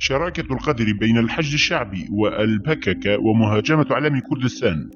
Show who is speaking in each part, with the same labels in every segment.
Speaker 1: شراكة القدر بين الحشد الشعبي والبكك ومهاجمة علم كردستان.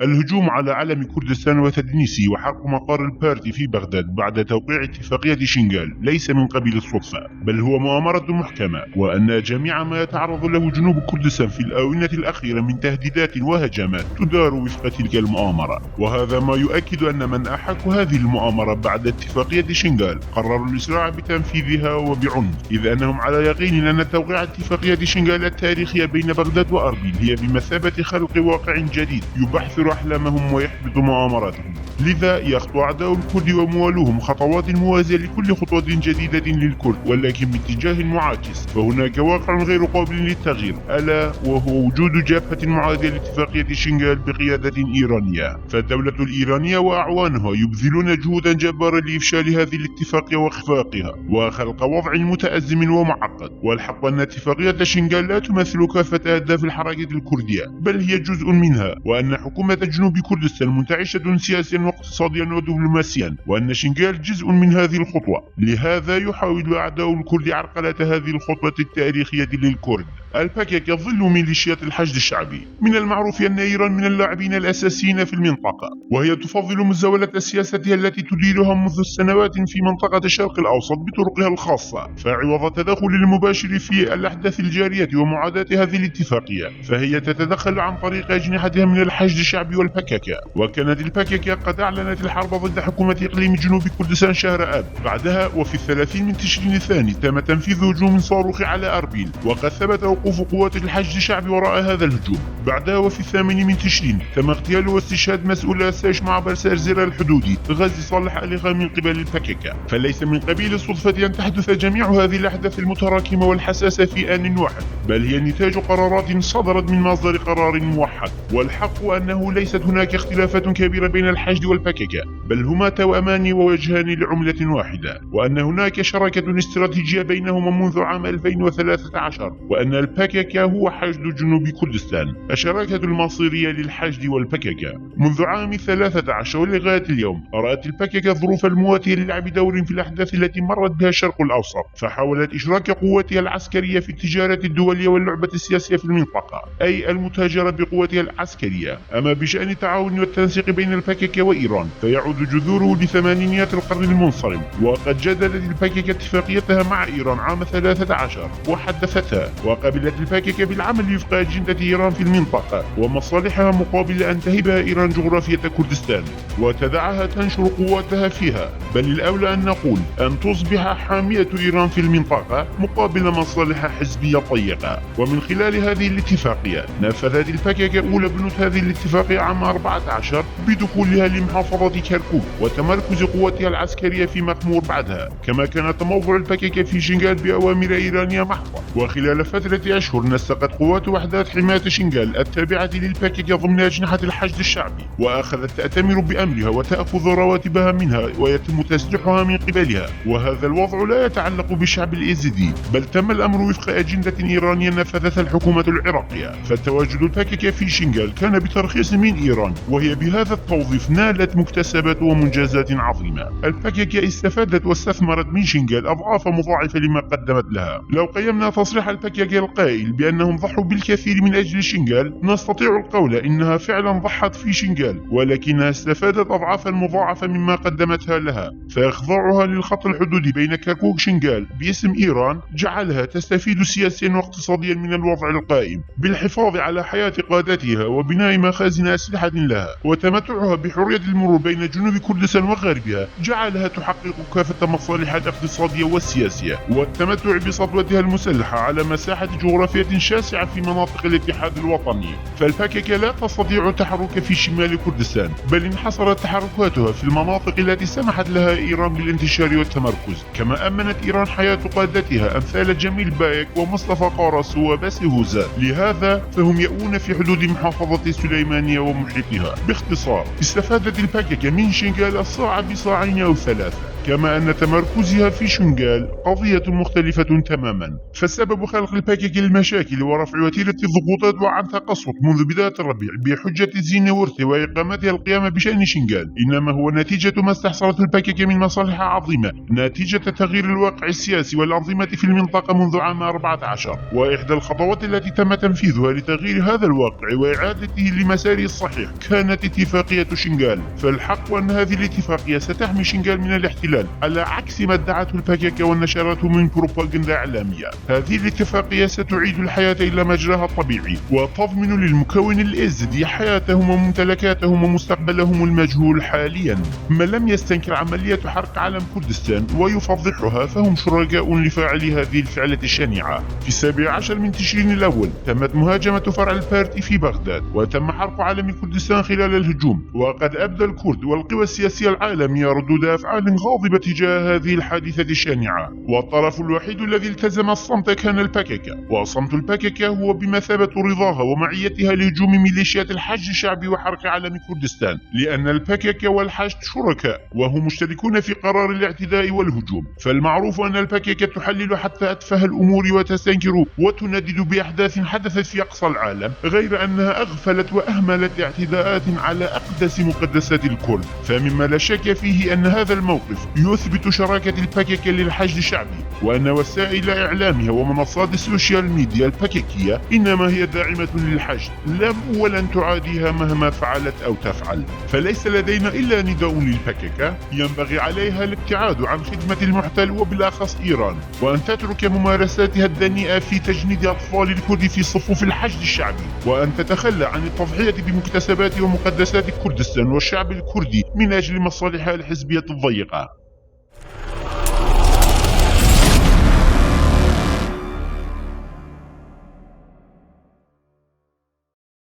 Speaker 1: الهجوم على علم كردستان وتدنيسه وحرق مقر البارتي في بغداد بعد توقيع اتفاقية شنغال ليس من قبيل الصدفة، بل هو مؤامرة محكمة، وأن جميع ما يتعرض له جنوب كردستان في الآونة الأخيرة من تهديدات وهجمات تدار وفق تلك المؤامرة. وهذا ما يؤكد أن من أحك هذه المؤامرة بعد اتفاقية شنغال قرروا الإسراع بتنفيذها وبعنف، إذ أنهم على يقين أن توقيع اتفاقية شنغال التاريخية بين بغداد وأربيل هي بمثابة خلق واقع جديد يبحثر أحلامهم ويحبط مؤامراتهم. لذا يخطو أعداء الكرد وموالوهم خطوات موازية لكل خطوة جديدة للكرد، ولكن باتجاه معاكس. فهناك واقع غير قابل للتغيير، ألا وهو وجود جبهة معادية لاتفاقية شنغال بقيادة إيرانية. فالدولة الإيرانية وأعوانها يبذلون جهودا جبارة لإفشال هذه الاتفاقية وإخفاقها وخلق وضع متأزم ومعقد. والحق أن اتفاقية شنغال لا تمثل كافة أهداف الحركة الكردية، بل هي جزء منها، وأن حكومة جنوب كردستان منتعشة سياسيا واقتصاديا ودبلوماسيا، وأن شنغال جزء من هذه الخطوة. لهذا يحاول أعداء الكرد عرقلة هذه الخطوة التاريخية للكرد. البكك يظل ميليشيات الحشد الشعبي. من المعروف أن إيران من اللاعبين الأساسيين في المنطقة، وهي تفضل مزاولة سياستها التي تديرها منذ سنوات في منطقة الشرق الأوسط بطرقها الخاصة. فعوض التدخل المباشر في الأحداث الجارية ومعاداة هذه الاتفاقية، فهي تتدخل عن طريق أجنحتها من الحشد الشعبي والبكك. وكانت البكك قد أعلنت الحرب ضد حكومة إقليم جنوب كردستان شهر آب. بعدها وفي 30 من تشرين الثاني تم تنفيذ هجوم صاروخي على أربيل، وقد ثبت وقوف قوات الحشد الشعبي وراء هذا الهجوم. بعدها وفي 8 من تشرين تم اغتيال واستشهاد مسؤول الساش معبر سرزير الحدودي غازي صالح أليغا من قبل البكك. فليس من قبيل الصدفة أن تحدث جميع هذه الأحداث المتراكمة والحساسة في آن واحد، بل هي نتاج قرارات صدرت من مصدر قرار موحد. والحق أنه ليست هناك اختلافات كبيرة بين الحشد والبكك، بل هما توأمان ووجهان لعملة واحدة، وأن هناك شراكة استراتيجية بينهما منذ عام 2013، وأن البكك هو حشد جنوب كردستان. الشراكة المصيرية للحشد والبكك منذ عام 13 ولغاية اليوم رأت البكك ظروف المواتية للعب دور في الأحداث التي مرت بها الشرق الأوسط، فحاولت إشراك قوتها العسكرية في التجارة الدولية واللعبة السياسية في المنطقة، أي المتاجرة بقوتها العسكرية. أما بشأن التعاون والتنسيق بين البكك وإيران فيعود جذوره لثمانينيات القرن المنصرم، وقد جددت البكك اتفاقيتها مع إيران عام 13 وحدثتها، وقبلت البكك بالعمل وفق أجندة إيران في المنطقة ومصالحها مقابل أن تهبها إيران جغرافية كردستان وتدعها تنشر قواتها فيها، بل الأولى أن نقول أن تصبح حامية إيران في المنطقة مقابل مصالح حزبية ضيقة. ومن خلال هذه الاتفاقية نفذت البكك أولى بنود هذه الاتفاقية عام 14 بدخولها لمحافظة كركوك وتمركز قواتها العسكرية في مخمور بعدها، كما كان تموضع البكك في شنغال بأوامر إيرانية محضة. وخلال فترة أشهر نسقت قوات وحدات حماية شنغال التابعة للبكك ضمن أجنحة الحشد الشعبي، وأخذت تأتمر بأمرها وتأخذ رواتبها منها ويتم تسليحها من قبلها. وهذا الوضع لا يتعلق بالشعب الإيزيدي، بل تم الأمر وفق أجندة إيرانية نفذتها الحكومة العراقية. فتواجد البكك في شنغال كان بترخيص من إيران، وهي بهذا التوظيف نالت مكتسبات ومنجزات عظيمة. البكك استفادت واستثمرت من شنغال أضعاف مضاعفة لما قدمت لها. لو قيمنا تصريح البكك القائل بأنهم ضحوا بالكثير من أجل شنغال، نستطيع القول إنها فعلا ضحت في شنغال، ولكنها استفادت أضعافا مضاعفة مما قدمتها لها. فإخضاعها للخط الحدودي بين كركوك شنغال باسم إيران جعلها تستفيد سياسيا واقتصاديا من الوضع القائم بالحفاظ على حياة قادتها وبناء مخازن أسلحة لها. وتمتعها بحرية المرور بين جنوب كردستان وغربها جعلها تحقق كافة مصالحها الاقتصادية والسياسية، والتمتع بسطوتها المسلحة على مساحة جغرافية شاسعة في مناطق الاتحاد الوطني. فالبكك لا تستطيع التحرك في شمال كردستان، بل انحصرت تحركاتها في المناطق التي سمحت لها إيران بالانتشار والتمركز. كما أمنت إيران حياة قادتها أمثال جميل بايك ومصطفى قارس وباسي هوزا. لهذا فهم يؤون في حدود محافظة سليمانية ومحيطها. باختصار استفادت البكك من شنغال الصاع بصاعين أو ثلاثة. كما أن تمركزها في شنغال قضية مختلفة تماما. فسبب خلق الباكك للمشاكل ورفع وتيرة الضغوطات وعن تقسط منذ بداية الربيع بحجة الزين ورث وإقامتها القيام بشأن شنغال إنما هو نتيجة ما استحصلته الباكك من مصالح عظيمة نتيجة تغيير الواقع السياسي والأنظمة في المنطقة منذ عام 14. وإحدى الخطوات التي تم تنفيذها لتغيير هذا الواقع وإعادته لمساره الصحيح كانت اتفاقية شنغال. فالحق أن هذه الاتفاقية ستحمي شنغال من الاحتلال على عكس ما ادعته الباكك ونشرته من بروباغندا إعلامية. هذه الاتفاقية ستعيد الحياة إلى مجراها الطبيعي وتضمن للمكون الإزدي حياتهم وممتلكاتهم ومستقبلهم المجهول حاليا. من لم يستنكر عملية حرق علم كردستان ويفضحها فهم شركاء لفاعلي هذه الفعلة الشنيعة. في 17 من تشرين الأول تمت مهاجمة فرع البارتي في بغداد وتم حرق علم كردستان خلال الهجوم. وقد أبدى الكرد والقوى السياسية العالمية ردود أفعال غاضبة تجاه هذه الحادثة الشنيعة والطرف الوحيد الذي التزم الصمت كان الباكك. وصمت الباكك هو بمثابة رضاها ومعيتها لهجوم ميليشيات الحشد الشعبي وحرق علم كردستان لأن الباكك والحشد شركاء وهم مشتركون في قرار الاعتداء والهجوم. فالمعروف أن الباكك تحلل حتى أتفه الأمور وتستنكر وتندد بأحداث حدثت في أقصى العالم غير أنها أغفلت وأهملت اعتداءات على أقدس مقدسات الكرد. فمما لا شك فيه أن هذا الموقف يثبت شراكة الباكك للحشد الشعبي وأن وسائل إعلامها ومنصات السوشيال ميديا الباككية إنما هي داعمة للحشد لم ولن تعاديها مهما فعلت أو تفعل. فليس لدينا إلا نداء للباكك ينبغي عليها الابتعاد عن خدمة المحتل وبالأخص إيران وأن تترك ممارساتها الدنيئة في تجنيد أطفال الكرد في صفوف الحشد الشعبي وأن تتخلى عن التضحية بمكتسبات ومقدسات كردستان والشعب الكردي من أجل مصالحها الحزبية الضيقة.